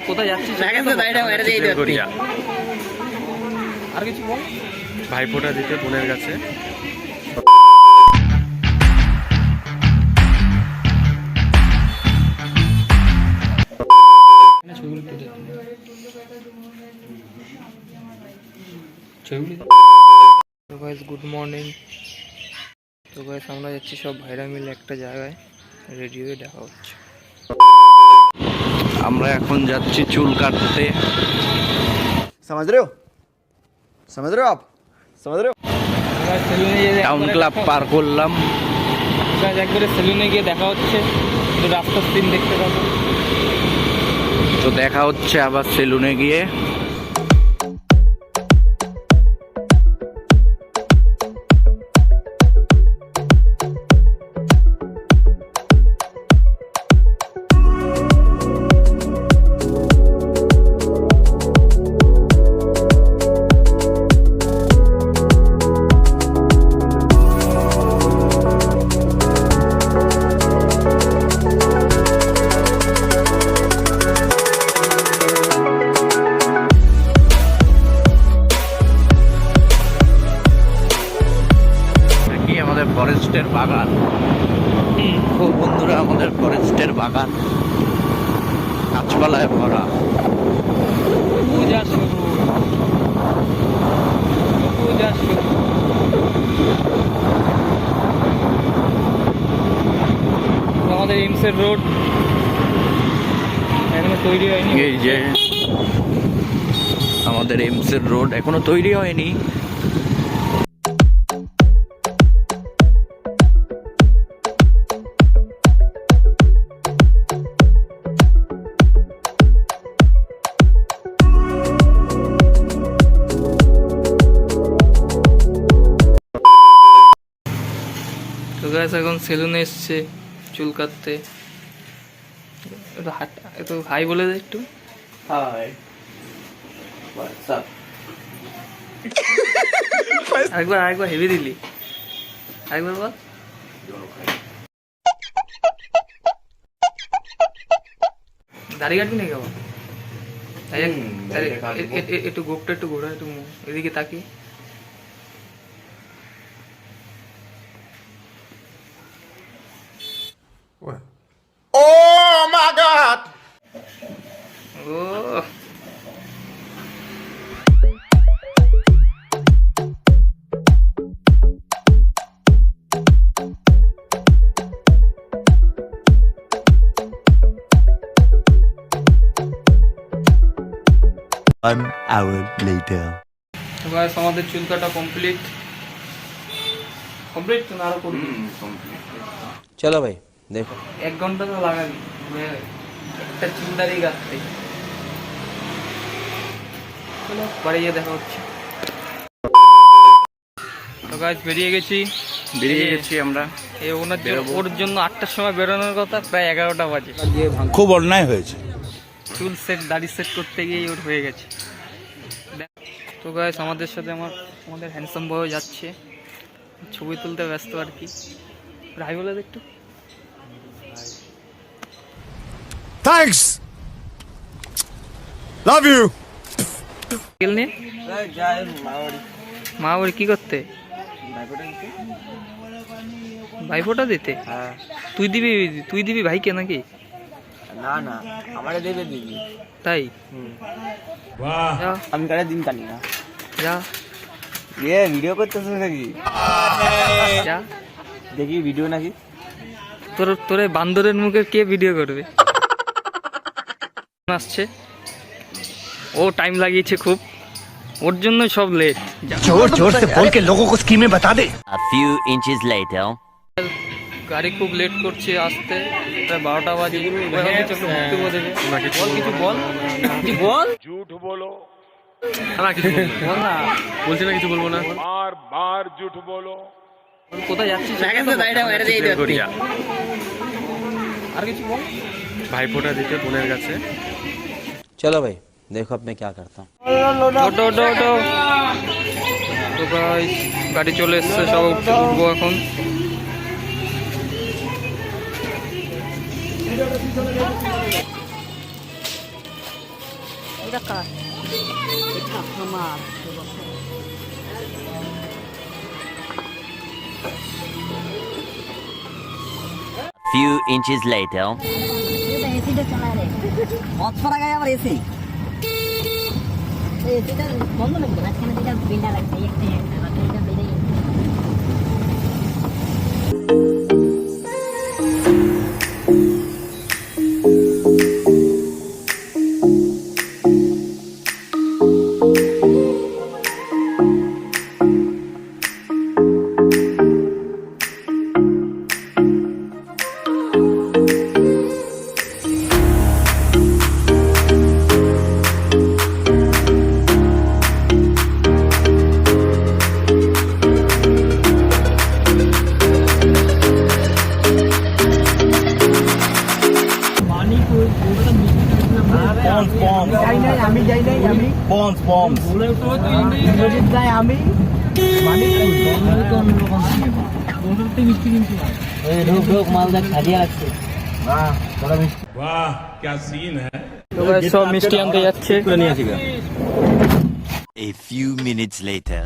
কোথায় যাচ্ছিস? আর কিছু বল। ভাইফোঁটা দিতে বোনের কাছে। Good morning. তো গাইস আমরা যাচ্ছি সব ভাইরা মিলে একটা জায়গায়, রেডি হয়ে দেখা হচ্ছে। আমরা এখন যাচ্ছি চুল কাটতে। समझ रहे हो आप समझ रहे हो? টাউন ক্লাব পার করলাম। একবারে সেলুনে গিয়ে দেখা হচ্ছে, রাস্তার সিন দেখতে পাবো। তো দেখা হচ্ছে আবার সেলুনে গিয়ে। ফরেস্টের বাগান। ও বন্ধুরা, আমাদের ফরেস্টের বাগান গাছপালায় ভরা। পূজা শুরু, পূজা শুরু। আমাদের এমসের রোড এখনো তৈরি হয়নি। এই যে আমাদের এমসের রোড এখনো তৈরি হয়নি। তো গাইস এখন সেলুনে এসছে চুল কাটতে। একটু হাই বলে দে একটু। High, WhatsApp. আরেকবার হেভি দিলি, আরেকবার বল। দাড়ি কাটবি নাকি আবার? একটু গোপটা একটু ঘোরা, একটু এদিকে তাকি। Oh my God! ও One hour later. গাইস আমাদের চুল কাটা কমপ্লিট তো না আরো করবি? চলো ভাই দেখো। 1 ঘন্টা তো লাগাবি একটা চুল দাঁড়িয়ে কাটতে। চলো বাড়ি গিয়ে দেখা হচ্ছে। তো গাইস বেরিয়ে গেছি আমরা। এই ওর জন্য 8টার সময় বেরোনোর কথা, প্রায় 11টা বাজে। খুব অন্যায় হয়েছে। চুল সেট দাড়ি সেট করতে গিয়ে ওর হয়ে গেছে। তো গাইস আমাদের সাথে আমাদের হ্যান্ডসাম বয় যাচ্ছে, ছবি তুলতে ব্যস্ত আর কি। রাই বলে দে একটু। Thanks. Love you. গেল নে মা বাড়ি কি করতে? ভাইফোঁটা দিতে? তুই দিবি ভাইকে নাকি? না না, আমারে দেবে দিবি। তাই? যা আমি কারে দিন কানি না। যা ভিডিও করতেছিস নাকি? যা দেখি ভিডিও নাকি। তোর বান্দরের মুখে কে ভিডিও করবে? আসছে, ও টাইম লাগিয়েছে খুব, ওর জন্য সব লেট। जोर जोर से बोल के लोगों को स्कीमें बता दे। A few inches later. গাড়ি খুব লেট করছে আসতে, প্রায় 12টা বাজে। বক্তব্য দেবে, কিছু বল। झूठ बोलो, বল না। বলছি না কিছু বলবো না। बार बार झूठ बोलो। কোথায় যাচ্ছিস? আর কিছু বল। ভাইফোঁটা দিতে বোনের কাছে। चलो भाई देखो अब मैं क्या करता हूँ। ওটো। তো গাইস গাড়ি চলে এসছে, সব উঠবো এখন। এটা কার? এটা আমার। Few inches later. এসিটা চালায় রে। অতফারা গায়ে আবার এসি। এসিটা বন্ধ নাকি? মাঝখানে যেটা বিল্ডার আছে একটা বাকি এটা বেরিয়ে গেছে। वाह क्या सीन है। তো গাইস সব মিষ্টি আনতে যাচ্ছে। A few minutes later.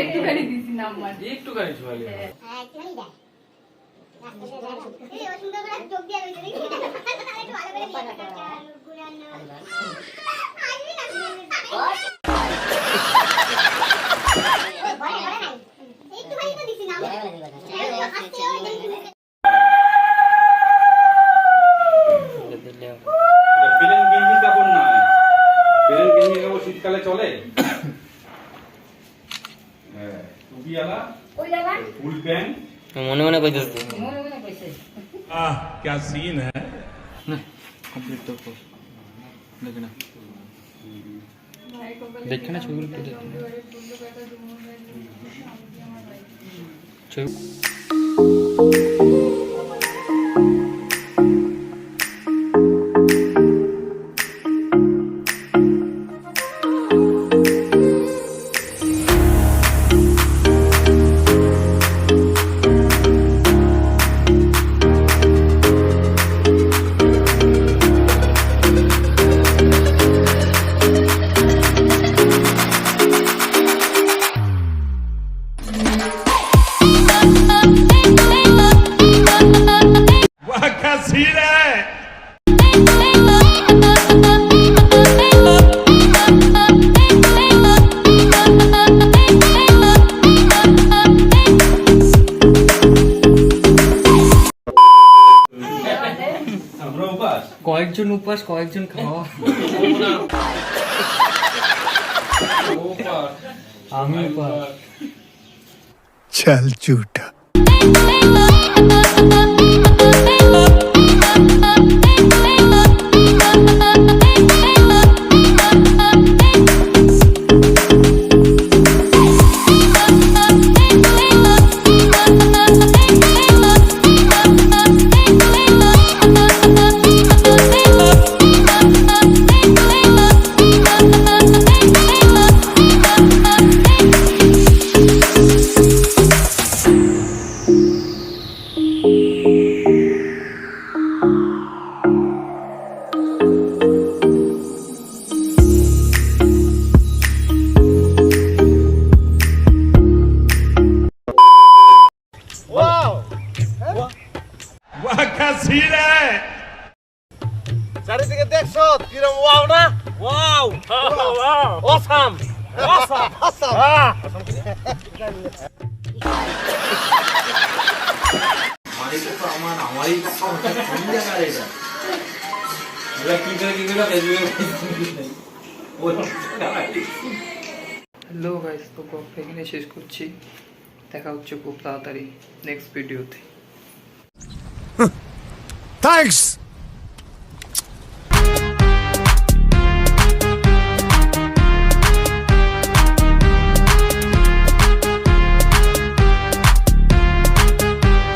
একটুখানি দিছি নাম্বার একটুখানি ছোয়ালি। শীতকালে চলে ফুল প্যান্ট মনে মনে কইতেছ আহ क्या सीन है। কমপ্লিট তো কর দেখে না দেখে না ছবিগুলো একটু দেখে ছবি वाह क्या सीन है কয়েকজন উপাস কয়েকজন খাওয়া আমি উপাস चल झूठा वाह क्या सीन है চারিদিকে দেখছো কিরম ওয়াও না wow awesome awesome awesome hello guys, তো ব্লগটা এখানে শেষ করছি। দেখা হচ্ছে খুব তাড়াতাড়ি নেক্সট ভিডিওতে। थैंक्स